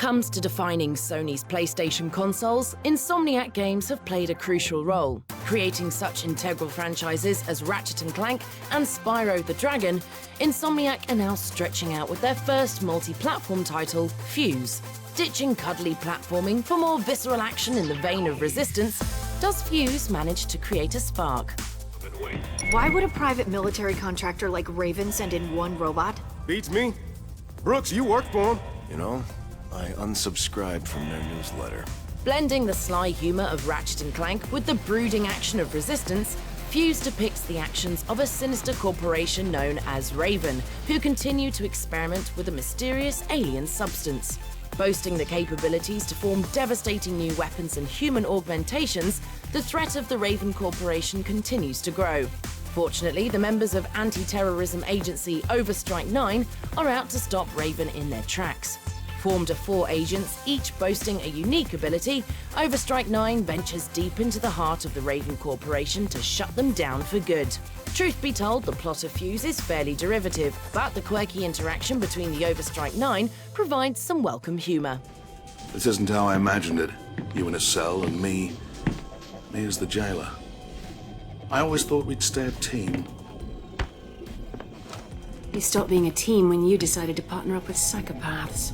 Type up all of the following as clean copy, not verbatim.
comes to defining Sony's PlayStation consoles, Insomniac Games have played a crucial role. Creating such integral franchises as Ratchet and Clank and Spyro the Dragon, Insomniac are now stretching out with their first multi-platform title, Fuse. Ditching cuddly platforming for more visceral action in the vein of Resistance, does Fuse manage to create a spark? Why would a private military contractor like Raven send in one robot? Beats me. Brooks, you work for him. You know, I unsubscribed from their newsletter. Blending the sly humour of Ratchet and Clank with the brooding action of Resistance, Fuse depicts the actions of a sinister corporation known as Raven, who continue to experiment with a mysterious alien substance. Boasting the capabilities to form devastating new weapons and human augmentations, the threat of the Raven Corporation continues to grow. Fortunately, the members of anti-terrorism agency Overstrike 9 are out to stop Raven in their tracks. Formed of 4 agents, each boasting a unique ability, Overstrike 9 ventures deep into the heart of the Raven Corporation to shut them down for good. Truth be told, the plot of Fuse is fairly derivative, but the quirky interaction between the Overstrike 9 provides some welcome humour. This isn't how I imagined it. You in a cell and me as the jailer. I always thought we'd stay a team. You stopped being a team when you decided to partner up with psychopaths.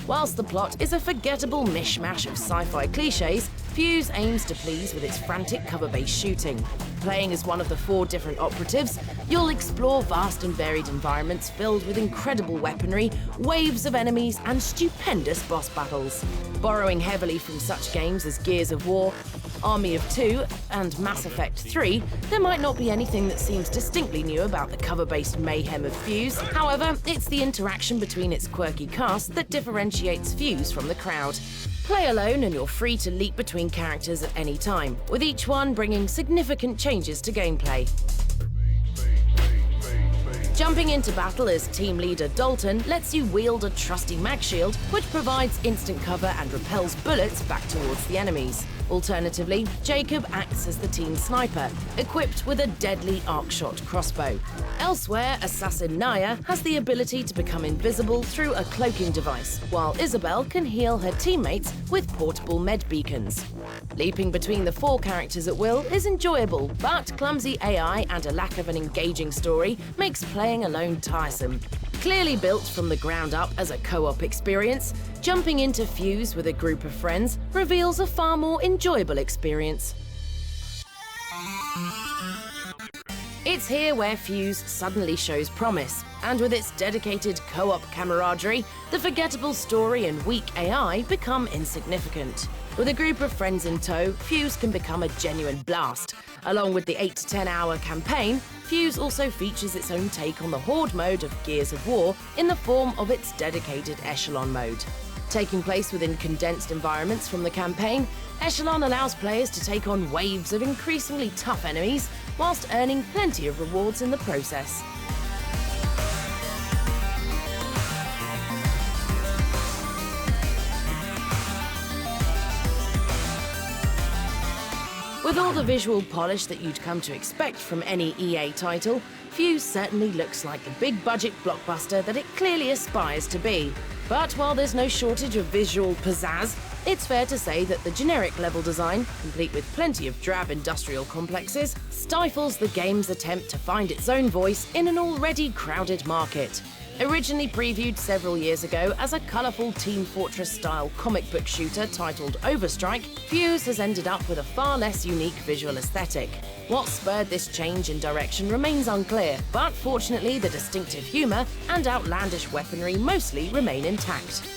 Whilst the plot is a forgettable mishmash of sci-fi cliches, Fuse aims to please with its frantic cover-based shooting. Playing as one of the 4 different operatives, you'll explore vast and varied environments filled with incredible weaponry, waves of enemies, and stupendous boss battles. Borrowing heavily from such games as Gears of War, Army of Two, and Mass Effect 3, there might not be anything that seems distinctly new about the cover-based mayhem of Fuse. However, it's the interaction between its quirky cast that differentiates Fuse from the crowd. Play alone and you're free to leap between characters at any time, with each one bringing significant changes to gameplay. Jumping into battle as team leader Dalton lets you wield a trusty mag shield, which provides instant cover and repels bullets back towards the enemies. Alternatively, Jacob acts as the team sniper, equipped with a deadly arc-shot crossbow. Elsewhere, assassin Naya has the ability to become invisible through a cloaking device, while Isabel can heal her teammates with portable med beacons. Leaping between the 4 characters at will is enjoyable, but clumsy AI and a lack of an engaging story makes playing alone tiresome. Clearly built from the ground up as a co-op experience, jumping into Fuse with a group of friends reveals a far more enjoyable experience. It's here where Fuse suddenly shows promise, and with its dedicated co-op camaraderie, the forgettable story and weak AI become insignificant. With a group of friends in tow, Fuse can become a genuine blast. Along with the 8 to 10 hour campaign, Fuse also features its own take on the Horde mode of Gears of War in the form of its dedicated Echelon mode. Taking place within condensed environments from the campaign, Echelon allows players to take on waves of increasingly tough enemies, whilst earning plenty of rewards in the process. With all the visual polish that you'd come to expect from any EA title, Fuse certainly looks like the big-budget blockbuster that it clearly aspires to be. But while there's no shortage of visual pizzazz, it's fair to say that the generic level design, complete with plenty of drab industrial complexes, stifles the game's attempt to find its own voice in an already crowded market. Originally previewed several years ago as a colourful Team Fortress-style comic book shooter titled Overstrike, Fuse has ended up with a far less unique visual aesthetic. What spurred this change in direction remains unclear, but fortunately the distinctive humour and outlandish weaponry mostly remain intact.